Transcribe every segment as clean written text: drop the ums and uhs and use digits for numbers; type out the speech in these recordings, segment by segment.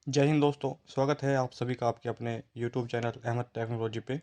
जय हिंद दोस्तों। स्वागत है आप सभी का आपके अपने यूट्यूब चैनल अहमद टेक्नोलॉजी पे।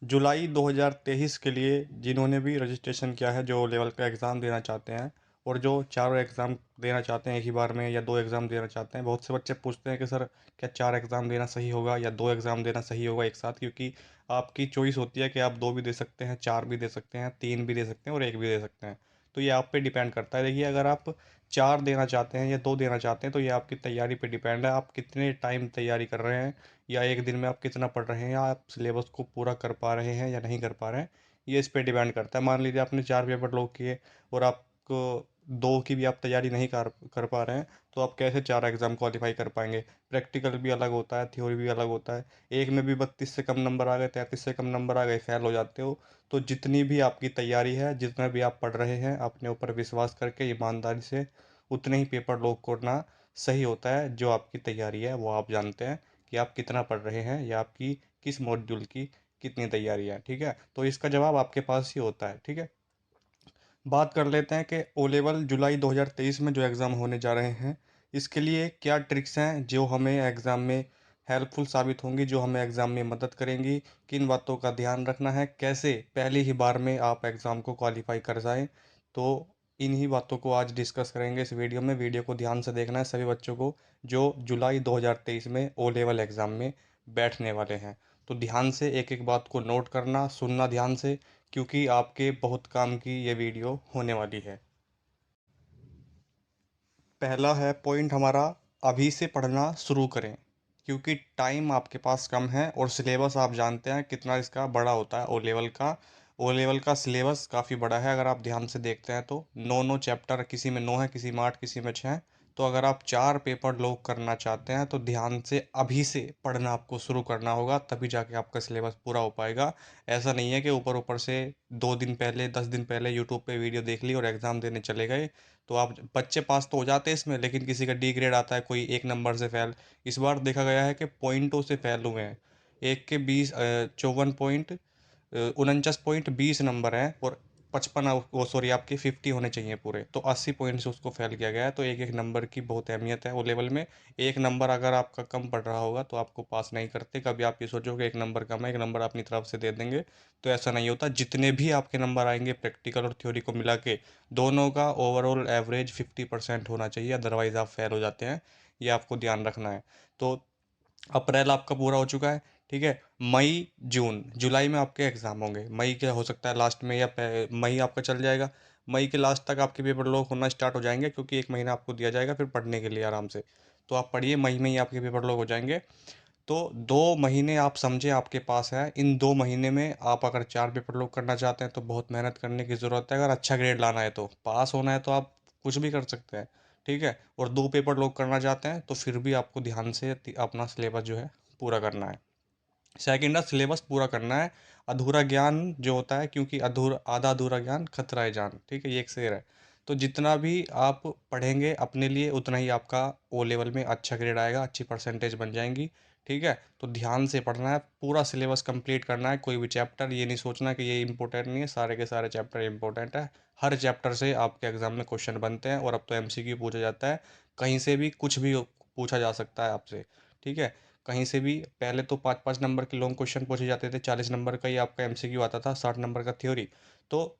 जुलाई 2023 के लिए जिन्होंने भी रजिस्ट्रेशन किया है, जो लेवल का एग्ज़ाम देना चाहते हैं और जो चारों एग्ज़ाम देना चाहते हैं एक ही बार में या दो एग्ज़ाम देना चाहते हैं। बहुत से बच्चे पूछते हैं कि सर क्या चार एग्ज़ाम देना सही होगा या दो एग्ज़ाम देना सही होगा एक साथ, क्योंकि आपकी चॉइस होती है कि आप दो भी दे सकते हैं, चार भी दे सकते हैं, तीन भी दे सकते हैं और एक भी दे सकते हैं। तो ये आप पे डिपेंड करता है। देखिए, अगर आप चार देना चाहते हैं या दो देना चाहते हैं तो ये आपकी तैयारी पे डिपेंड है। आप कितने टाइम तैयारी कर रहे हैं या एक दिन में आप कितना पढ़ रहे हैं या आप सिलेबस को पूरा कर पा रहे हैं या नहीं कर पा रहे हैं, ये इस पे डिपेंड करता है। मान लीजिए आपने चार पेपर लॉक किए और आपको दो की भी आप तैयारी नहीं कर कर पा रहे हैं, तो आप कैसे चार एग्ज़ाम क्वालिफाई कर पाएंगे। प्रैक्टिकल भी अलग होता है, थ्योरी भी अलग होता है। एक में भी 32 से कम नंबर आ गए, 33 से कम नंबर आ गए, फेल हो जाते हो। तो जितनी भी आपकी तैयारी है, जितना भी आप पढ़ रहे हैं, अपने ऊपर विश्वास करके ईमानदारी से उतने ही पेपर लॉक करना सही होता है। जो आपकी तैयारी है वो आप जानते हैं कि आप कितना पढ़ रहे हैं या आपकी किस मॉड्यूल की कितनी तैयारी है। ठीक है, तो इसका जवाब आपके पास ही होता है। ठीक है, बात कर लेते हैं कि ओ लेवल जुलाई 2023 में जो एग्ज़ाम होने जा रहे हैं, इसके लिए क्या ट्रिक्स हैं जो हमें एग्ज़ाम में हेल्पफुल साबित होंगी, जो हमें एग्ज़ाम में मदद करेंगी। किन बातों का ध्यान रखना है, कैसे पहली ही बार में आप एग्ज़ाम को क्वालिफाई कर जाएं। तो इन्हीं बातों को आज डिस्कस करेंगे इस वीडियो में। वीडियो को ध्यान से देखना है सभी बच्चों को जो जुलाई 2023 में ओ लेवल एग्ज़ाम में बैठने वाले हैं। तो ध्यान से एक एक बात को नोट करना, सुनना ध्यान से, क्योंकि आपके बहुत काम की ये वीडियो होने वाली है। पहला है पॉइंट हमारा, अभी से पढ़ना शुरू करें, क्योंकि टाइम आपके पास कम है और सिलेबस आप जानते हैं कितना इसका बड़ा होता है। ओ लेवल का सिलेबस काफ़ी बड़ा है। अगर आप ध्यान से देखते हैं तो नौ नौ चैप्टर, किसी में नौ है, किसी में आठ, किसी में छः। तो अगर आप चार पेपर लॉक करना चाहते हैं तो ध्यान से अभी से पढ़ना आपको शुरू करना होगा, तभी जाके आपका सिलेबस पूरा हो पाएगा। ऐसा नहीं है कि ऊपर ऊपर से 2 दिन पहले, 10 दिन पहले यूट्यूब पे वीडियो देख ली और एग्ज़ाम देने चले गए। तो आप बच्चे पास तो हो जाते हैं इसमें, लेकिन किसी का डी ग्रेड आता है, कोई एक नंबर से फेल। इस बार देखा गया है कि पॉइंटों से फेल हुए हैं। एक के 49.20 नंबर हैं और 55, वो सॉरी, आपके 50 होने चाहिए पूरे, तो 80 पॉइंट से उसको फेल किया गया है। तो एक एक नंबर की बहुत अहमियत है वो लेवल में। एक नंबर अगर आपका कम पड़ रहा होगा तो आपको पास नहीं करते। कभी आप ये सोचो कि एक नंबर कम है, एक नंबर अपनी तरफ से दे देंगे, तो ऐसा नहीं होता। जितने भी आपके नंबर आएंगे प्रैक्टिकल और थ्योरी को मिला के, दोनों का ओवरऑल एवरेज 50% होना चाहिए, अदरवाइज आप फेल हो जाते हैं। ये आपको ध्यान रखना है। तो अप्रैल आपका पूरा हो चुका है। ठीक है, मई, जून, जुलाई में आपके एग्ज़ाम होंगे। मई के हो सकता है लास्ट में या मई आपका चल जाएगा। मई के लास्ट तक आपके पेपर लॉक होना स्टार्ट हो जाएंगे, क्योंकि एक महीना आपको दिया जाएगा फिर पढ़ने के लिए आराम से। तो आप पढ़िए, मई में ही आपके पेपर लॉक हो जाएंगे। तो 2 महीने आप समझे आपके पास है। इन 2 महीने में आप अगर चार पेपर लॉक करना चाहते हैं तो बहुत मेहनत करने की ज़रूरत है। अगर अच्छा ग्रेड लाना है, तो पास होना है, तो आप कुछ भी कर सकते हैं। ठीक है, और दो पेपर लॉक करना चाहते हैं तो फिर भी आपको ध्यान से अपना सिलेबस जो है पूरा करना है। सेकंड है सिलेबस पूरा करना है। अधूरा ज्ञान जो होता है, क्योंकि अधूरा आधा अधूरा ज्ञान खतरा है जान। ठीक है, ये एक शेर है। तो जितना भी आप पढ़ेंगे अपने लिए, उतना ही आपका ओ लेवल में अच्छा ग्रेड आएगा, अच्छी परसेंटेज बन जाएंगी। ठीक है, तो ध्यान से पढ़ना है, पूरा सिलेबस कंप्लीट करना है। कोई भी चैप्टर ये नहीं सोचना कि ये इंपॉर्टेंट नहीं है, सारे के सारे चैप्टर इंपॉर्टेंट है। हर चैप्टर से आपके एग्जाम में क्वेश्चन बनते हैं और अब तो एमसीक्यू पूछा जाता है। कहीं से भी कुछ भी पूछा जा सकता है आपसे। ठीक है, कहीं से भी। पहले तो 5-5 नंबर के लॉन्ग क्वेश्चन पूछे जाते थे, 40 नंबर का ही आपका एमसीक्यू आता था, 60 नंबर का थ्योरी। तो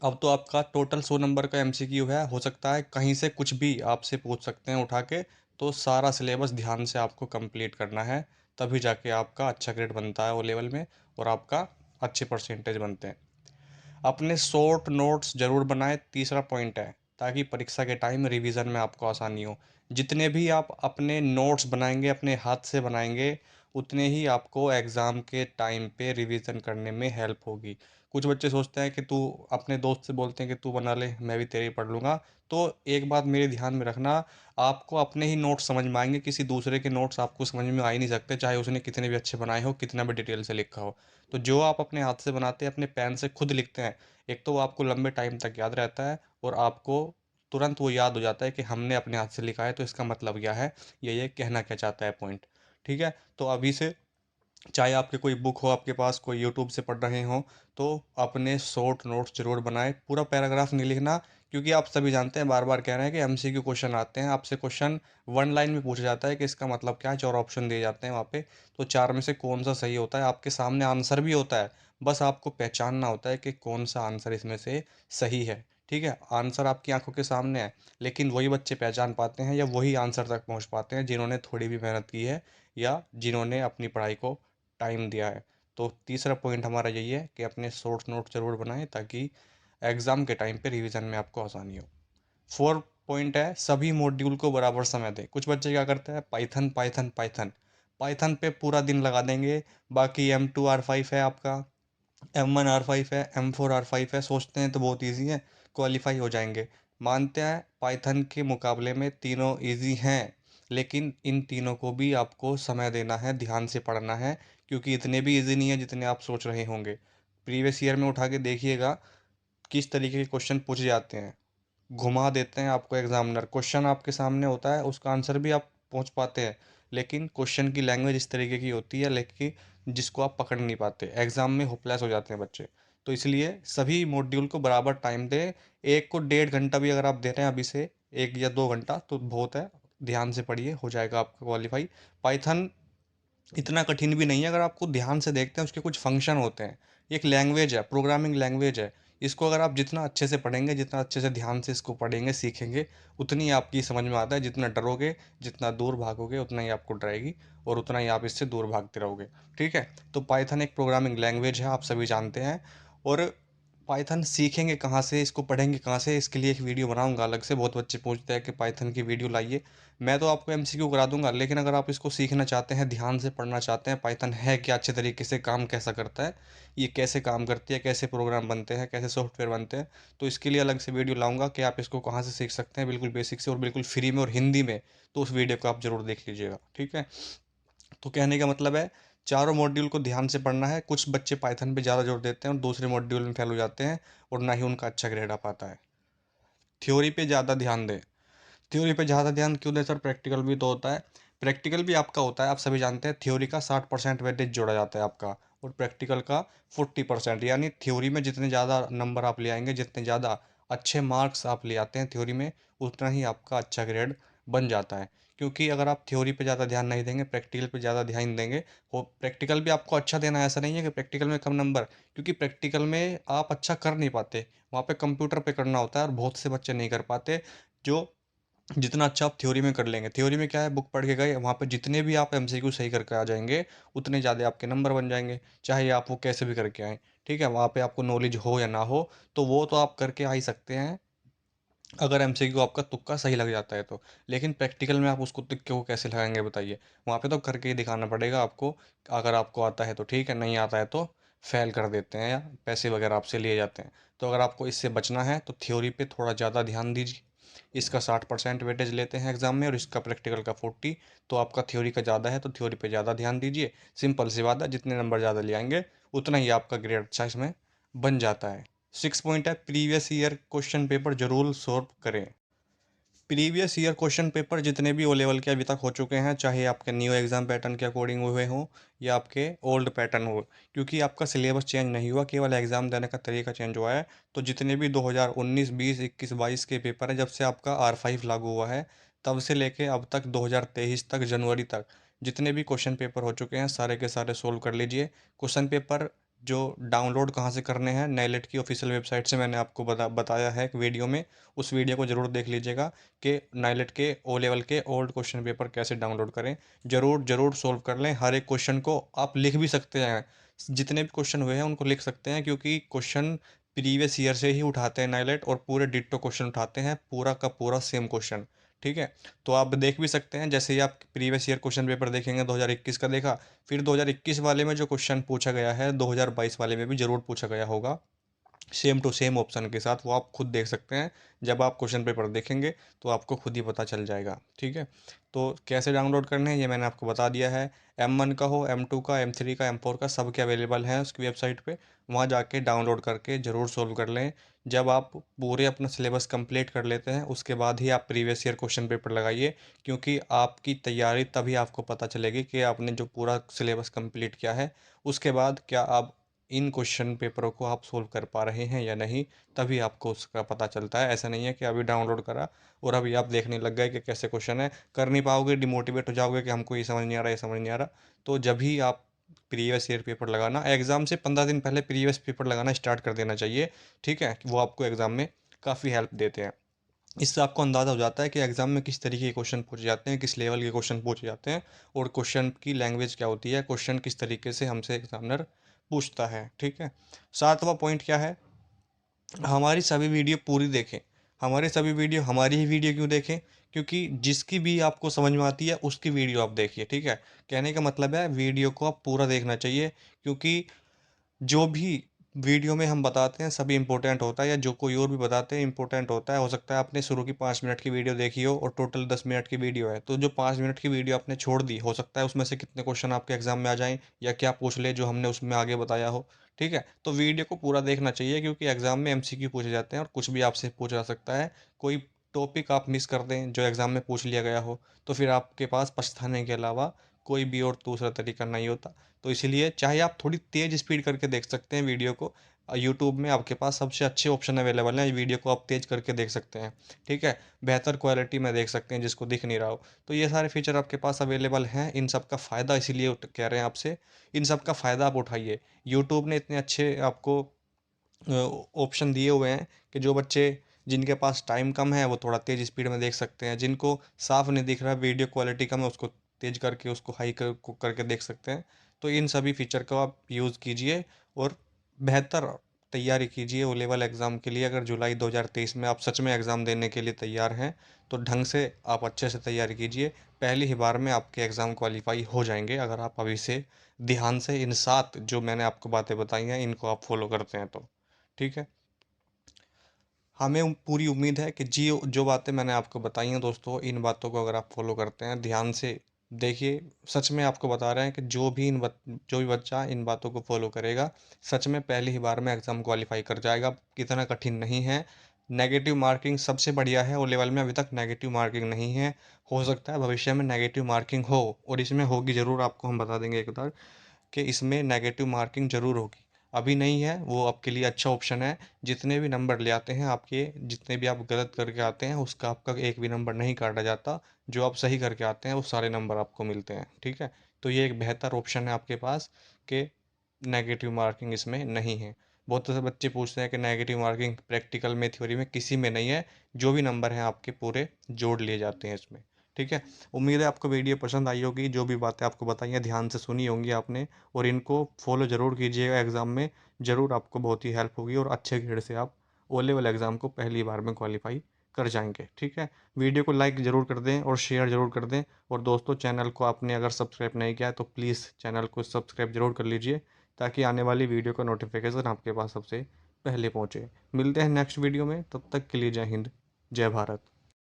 अब तो आपका टोटल 100 नंबर का एमसीक्यू है। हो सकता है कहीं से कुछ भी आपसे पूछ सकते हैं उठा के। तो सारा सिलेबस ध्यान से आपको कंप्लीट करना है, तभी जाके आपका अच्छा ग्रेड बनता है वो लेवल में और आपका अच्छे परसेंटेज बनते हैं। अपने शॉर्ट नोट्स ज़रूर बनाएं, तीसरा पॉइंट है, ताकि परीक्षा के टाइम रिवीजन में आपको आसानी हो। जितने भी आप अपने नोट्स बनाएंगे, अपने हाथ से बनाएंगे, उतने ही आपको एग्ज़ाम के टाइम पे रिवीजन करने में हेल्प होगी। कुछ बच्चे सोचते हैं कि तू, अपने दोस्त से बोलते हैं कि तू बना ले, मैं भी तेरे ही पढ़ लूँगा। तो एक बात मेरे ध्यान में रखना, आपको अपने ही नोट्स समझ में आएंगे, किसी दूसरे के नोट्स आपको समझ में आ ही नहीं सकते, चाहे उसने कितने भी अच्छे बनाए हो, कितना भी डिटेल से लिखा हो। तो जो आप अपने हाथ से बनाते हैं, अपने पेन से खुद लिखते हैं, एक तो वो आपको लंबे टाइम तक याद रहता है और आपको तुरंत वो याद हो जाता है कि हमने अपने हाथ से लिखा है, तो इसका मतलब क्या है, ये कहना क्या चाहता है पॉइंट। ठीक है, तो अभी से, चाहे आपके कोई बुक हो आपके पास, कोई यूट्यूब से पढ़ रहे हो, तो अपने शॉर्ट नोट्स जरूर बनाएं। पूरा पैराग्राफ नहीं लिखना, क्योंकि आप सभी जानते हैं, बार बार कह रहे हैं कि एमसीक्यू क्वेश्चन आते हैं, आपसे क्वेश्चन वन लाइन में पूछा जाता है कि इसका मतलब क्या है, 4 ऑप्शन दिए जाते हैं वहाँ पे, तो 4 में से कौन सा सही होता है, आपके सामने आंसर भी होता है, बस आपको पहचानना होता है कि कौन सा आंसर इसमें से सही है। ठीक है, आंसर आपकी आंखों के सामने है, लेकिन वही बच्चे पहचान पाते हैं या वही आंसर तक पहुँच पाते हैं जिन्होंने थोड़ी भी मेहनत की है या जिन्होंने अपनी पढ़ाई को टाइम दिया है। तो तीसरा पॉइंट हमारा यही है कि अपने शॉर्ट नोट ज़रूर बनाएं ताकि एग्ज़ाम के टाइम पे रिवीजन में आपको आसानी हो। 4 पॉइंट है, सभी मॉड्यूल को बराबर समय दें। कुछ बच्चे क्या करते हैं, पाइथन पाइथन पाइथन पाइथन पे पूरा दिन लगा देंगे, बाकी M2 R5 है आपका, M1 R5 है, M4 R5 है, सोचते हैं तो बहुत ईजी है, क्वालिफाई हो जाएंगे। मानते हैं पाइथन के मुकाबले में तीनों ईजी हैं, लेकिन इन तीनों को भी आपको समय देना है, ध्यान से पढ़ना है, क्योंकि इतने भी ईजी नहीं है जितने आप सोच रहे होंगे। प्रीवियस ईयर में उठा के देखिएगा किस तरीके के क्वेश्चन पूछे जाते हैं, घुमा देते हैं आपको एग्जामिनर। क्वेश्चन आपके सामने होता है, उसका आंसर भी आप पहुंच पाते हैं, लेकिन क्वेश्चन की लैंग्वेज इस तरीके की होती है, लेकिन जिसको आप पकड़ नहीं पाते, एग्जाम में होपलेस हो जाते हैं बच्चे। तो इसलिए सभी मॉड्यूल को बराबर टाइम दें। एक को 1.5 घंटा भी अगर आप दे रहे हैं अभी से, 1 या 2 घंटा, तो बहुत है। ध्यान से पढ़िए, हो जाएगा आपका क्वालिफाई। पाइथन इतना कठिन भी नहीं है, अगर आपको ध्यान से देखते हैं उसके कुछ फंक्शन होते हैं, ये एक लैंग्वेज है, प्रोग्रामिंग लैंग्वेज है। इसको अगर आप जितना अच्छे से पढ़ेंगे, जितना अच्छे से ध्यान से इसको पढ़ेंगे सीखेंगे, उतनी आपकी समझ में आता है। जितना डरोगे, जितना दूर भागोगे, उतना ही आपको डराएगी और उतना ही आप इससे दूर भागते रहोगे। ठीक है, तो पाइथन एक प्रोग्रामिंग लैंग्वेज है, आप सभी जानते हैं। और पाइथन सीखेंगे कहाँ से, इसको पढ़ेंगे कहाँ से, इसके लिए एक वीडियो बनाऊंगा अलग से। बहुत बच्चे पूछते हैं कि पाइथन की वीडियो लाइए, मैं तो आपको एमसीक्यू करा दूंगा, लेकिन अगर आप इसको सीखना चाहते हैं, ध्यान से पढ़ना चाहते हैं, पाइथन है क्या, अच्छे तरीके से काम कैसा करता है, ये कैसे काम करती है, कैसे प्रोग्राम बनते हैं, कैसे सॉफ्टवेयर बनते हैं, तो इसके लिए अलग से वीडियो लाऊंगा कि आप इसको कहाँ से सीख सकते हैं, बिल्कुल बेसिक से और बिल्कुल फ्री में और हिंदी में। तो उस वीडियो को आप जरूर देख लीजिएगा। ठीक है, तो कहने का मतलब है, चारों मॉड्यूल को ध्यान से पढ़ना है। कुछ बच्चे पाइथन पे ज़्यादा जोर देते हैं और दूसरे मॉड्यूल में फेल हो जाते हैं, और ना ही उनका अच्छा ग्रेड आ पाता है। थ्योरी पे ज़्यादा ध्यान दें। थ्योरी पे ज़्यादा ध्यान क्यों दें सर, प्रैक्टिकल भी तो होता है। प्रैक्टिकल भी आपका होता है, आप सभी जानते हैं। थ्योरी का 60% वेटेज जोड़ा जाता है आपका, और प्रैक्टिकल का 40%। यानी थ्योरी में जितने ज़्यादा नंबर आप ले आएंगे, जितने ज़्यादा अच्छे मार्क्स आप ले आते हैं थ्योरी में, उतना ही आपका अच्छा ग्रेड बन जाता है। क्योंकि अगर आप थ्योरी पे ज़्यादा ध्यान नहीं देंगे, प्रैक्टिकल पे ज़्यादा ध्यान देंगे, और प्रैक्टिकल भी आपको अच्छा देना है, ऐसा नहीं है कि प्रैक्टिकल में कम नंबर, क्योंकि प्रैक्टिकल में आप अच्छा कर नहीं पाते, वहाँ पे कंप्यूटर पे करना होता है और बहुत से बच्चे नहीं कर पाते। जो जितना अच्छा आप थ्योरी में कर लेंगे, थ्योरी में क्या है, बुक पढ़ के गए वहाँ पे, जितने भी आप एमसीक्यू सही करके आ जाएंगे, उतने ज़्यादा आपके नंबर बन जाएंगे, चाहे आप वो कैसे भी करके आएँ। ठीक है, वहाँ पे आपको नॉलेज हो या ना हो, तो वो तो आप करके आ ही सकते हैं, अगर एमसीक्यू आपका तुक्का सही लग जाता है तो। लेकिन प्रैक्टिकल में आप उसको तुक्के को कैसे लगाएंगे बताइए, वहाँ पे तो करके ही दिखाना पड़ेगा आपको। अगर आपको आता है तो ठीक है, नहीं आता है तो फेल कर देते हैं या पैसे वगैरह आपसे लिए जाते हैं। तो अगर आपको इससे बचना है तो थ्योरी पे थोड़ा ज़्यादा ध्यान दीजिए। इसका 60% वेटेज लेते हैं एग्जाम में और इसका प्रैक्टिकल का 40। तो आपका थ्योरी का ज़्यादा है तो थ्योरी पे ज़्यादा ध्यान दीजिए। सिंपल सी बात है, जितने नंबर ज़्यादा ले आएंगे उतना ही आपका ग्रेड अच्छा इसमें बन जाता है। 6 पॉइंट है, प्रीवियस ईयर क्वेश्चन पेपर जरूर सॉल्व करें। प्रीवियस ईयर क्वेश्चन पेपर जितने भी ओ लेवल के अभी तक हो चुके हैं, चाहे आपके न्यू एग्जाम पैटर्न के अकॉर्डिंग हुए हों या आपके ओल्ड पैटर्न हो, क्योंकि आपका सिलेबस चेंज नहीं हुआ, केवल एग्जाम देने का तरीका चेंज हुआ है। तो जितने भी 2019, 20, 21, 22 के पेपर हैं, जब से आपका R5 लागू हुआ है, तब से लेके अब तक 2023 तक, जनवरी तक, जितने भी क्वेश्चन पेपर हो चुके हैं, सारे के सारे सोल्व कर लीजिए। क्वेश्चन पेपर जो डाउनलोड कहाँ से करने हैं, नेलेट की ऑफिशियल वेबसाइट से मैंने आपको बताया है एक वीडियो में, उस वीडियो को ज़रूर देख लीजिएगा कि नाइलेट के ओ लेवल के ओल्ड क्वेश्चन पेपर कैसे डाउनलोड करें। ज़रूर ज़रूर सोल्व कर लें, हर एक क्वेश्चन को आप लिख भी सकते हैं, जितने भी क्वेश्चन हुए हैं उनको लिख सकते हैं, क्योंकि क्वेश्चन प्रीवियस ईयर से ही उठाते हैं नाइलेट, और पूरे डिट्टो क्वेश्चन उठाते हैं, पूरा का पूरा सेम क्वेश्चन। ठीक है, तो आप देख भी सकते हैं, जैसे ही आप प्रीवियस ईयर क्वेश्चन पेपर देखेंगे, 2021 का देखा, फिर 2021 वाले में जो क्वेश्चन पूछा गया है 2022 वाले में भी ज़रूर पूछा गया होगा, सेम टू सेम ऑप्शन के साथ, वो आप खुद देख सकते हैं। जब आप क्वेश्चन पेपर देखेंगे तो आपको खुद ही पता चल जाएगा। ठीक है, तो कैसे डाउनलोड करने हैं ये मैंने आपको बता दिया है। M1 का हो, M2 का, M3 का, M4 का, सब के अवेलेबल हैं उसकी वेबसाइट पे, वहाँ जाके डाउनलोड करके ज़रूर सोल्व कर लें। जब आप पूरे अपना सिलेबस कंप्लीट कर लेते हैं, उसके बाद ही आप प्रीवियस ईयर क्वेश्चन पेपर लगाइए, क्योंकि आपकी तैयारी तभी आपको पता चलेगी कि आपने जो पूरा सिलेबस कंप्लीट किया है। उसके बाद क्या आप इन क्वेश्चन पेपरों को आप सोल्व कर पा रहे हैं या नहीं, तभी आपको उसका पता चलता है। ऐसा नहीं है कि अभी डाउनलोड करा और अभी आप देखने लग गए कि कैसे क्वेश्चन है, कर नहीं पाओगे, डिमोटिवेट हो जाओगे कि हमको ये समझ नहीं आ रहा, ये समझ नहीं आ रहा। तो जब भी आप प्रीवियस ईयर पेपर लगाना, एग्ज़ाम से 15 दिन पहले प्रीवियस पेपर लगाना स्टार्ट कर देना चाहिए, ठीक है? वो आपको एग्ज़ाम में काफ़ी हेल्प देते हैं। इससे आपको अंदाज़ा हो जाता है कि एग्ज़ाम में किस तरीके के क्वेश्चन पूछे जाते हैं, किस लेवल के क्वेश्चन पूछे जाते हैं और क्वेश्चन की लैंग्वेज क्या होती है, क्वेश्चन किस तरीके से हमसे एग्ज़ामिनर पूछता है, ठीक है? 7वां पॉइंट क्या है? हमारी सभी वीडियो पूरी देखें। हमारे सभी वीडियो हमारी ही वीडियो क्यों देखें? क्योंकि जिसकी भी आपको समझ में आती है उसकी वीडियो आप देखिए, ठीक है? कहने का मतलब है वीडियो को आप पूरा देखना चाहिए, क्योंकि जो भी वीडियो में हम बताते हैं सभी इम्पोर्टेंट होता है, या जो कोई और भी बताते हैं इम्पोर्टेंट होता है। हो सकता है आपने शुरू की 5 मिनट की वीडियो देखी हो और टोटल 10 मिनट की वीडियो है, तो जो 5 मिनट की वीडियो आपने छोड़ दी, हो सकता है उसमें से कितने क्वेश्चन आपके एग्जाम में आ जाएं या क्या पूछ ले जो हमने उसमें आगे बताया हो, ठीक है? तो वीडियो को पूरा देखना चाहिए, क्योंकि एग्जाम में एमसीक्यू पूछे जाते हैं और कुछ भी आपसे पूछा जा सकता है। कोई टॉपिक आप मिस कर दें जो एग्जाम में पूछ लिया गया हो, तो फिर आपके पास पछताने के अलावा कोई भी और दूसरा तरीका नहीं होता। तो इसीलिए चाहे आप थोड़ी तेज़ स्पीड करके देख सकते हैं वीडियो को, यूट्यूब में आपके पास सबसे अच्छे ऑप्शन अवेलेबल हैं, वीडियो को आप तेज़ करके देख सकते हैं, ठीक है? बेहतर क्वालिटी में देख सकते हैं जिसको दिख नहीं रहा हो। तो ये सारे फीचर आपके पास अवेलेबल हैं, इन सब का फ़ायदा इसीलिए कह रहे हैं आपसे, इन सब का फ़ायदा आप उठाइए। यूट्यूब ने इतने अच्छे आपको ऑप्शन दिए हुए हैं कि जो बच्चे जिनके पास टाइम कम है वो थोड़ा तेज़ स्पीड में देख सकते हैं, जिनको साफ नहीं दिख रहा, वीडियो क्वालिटी कम है, उसको तेज़ करके उसको हाई करके देख सकते हैं। तो इन सभी फीचर का आप यूज़ कीजिए और बेहतर तैयारी कीजिए ओ लेवल एग्ज़ाम के लिए। अगर जुलाई 2023 में आप सच में एग्ज़ाम देने के लिए तैयार हैं, तो ढंग से आप अच्छे से तैयारी कीजिए। पहली ही बार में आपके एग्ज़ाम क्वालिफाई हो जाएंगे, अगर आप अभी से ध्यान से इन 7 जो मैंने आपको बातें बताई हैं इनको आप फॉलो करते हैं तो, ठीक है? हमें पूरी उम्मीद है कि जी जो बातें मैंने आपको बताई हैं दोस्तों, इन बातों को अगर आप फॉलो करते हैं ध्यान से, देखिए सच में आपको बता रहे हैं कि जो भी बच्चा इन बातों को फॉलो करेगा, सच में पहली ही बार में एग्ज़ाम क्वालिफाई कर जाएगा। इतना कठिन नहीं है। नेगेटिव मार्किंग सबसे बढ़िया है, ओ लेवल में अभी तक नेगेटिव मार्किंग नहीं है। हो सकता है भविष्य में नेगेटिव मार्किंग हो, और इसमें होगी ज़रूर, आपको हम बता देंगे एक बार कि इसमें नेगेटिव मार्किंग ज़रूर होगी। अभी नहीं है, वो आपके लिए अच्छा ऑप्शन है। जितने भी नंबर ले आते हैं आपके, जितने भी आप गलत करके आते हैं उसका आपका एक भी नंबर नहीं काटा जाता। जो आप सही करके आते हैं वो सारे नंबर आपको मिलते हैं, ठीक है? तो ये एक बेहतर ऑप्शन है आपके पास कि नेगेटिव मार्किंग इसमें नहीं है। बहुत से बच्चे पूछते हैं कि नेगेटिव मार्किंग प्रैक्टिकल में, थ्योरी में किसी में नहीं है। जो भी नंबर हैं आपके पूरे जोड़ लिए जाते हैं इसमें, ठीक है? उम्मीद है आपको वीडियो पसंद आई होगी। जो भी बातें आपको बताई हैं ध्यान से सुनी होंगी आपने, और इनको फॉलो ज़रूर कीजिएगा। एग्ज़ाम में ज़रूर आपको बहुत ही हेल्प होगी और अच्छे ग्रेड से आप ओ लेवल एग्ज़ाम को पहली बार में क्वालिफाई कर जाएंगे, ठीक है? वीडियो को लाइक ज़रूर कर दें और शेयर ज़रूर कर दें। और दोस्तों, चैनल को आपने अगर सब्सक्राइब नहीं किया है तो प्लीज़ चैनल को सब्सक्राइब ज़रूर कर लीजिए, ताकि आने वाली वीडियो का नोटिफिकेशन आपके पास सबसे पहले पहुँचे। मिलते हैं नेक्स्ट वीडियो में, तब तक के लिए जय हिंद, जय भारत।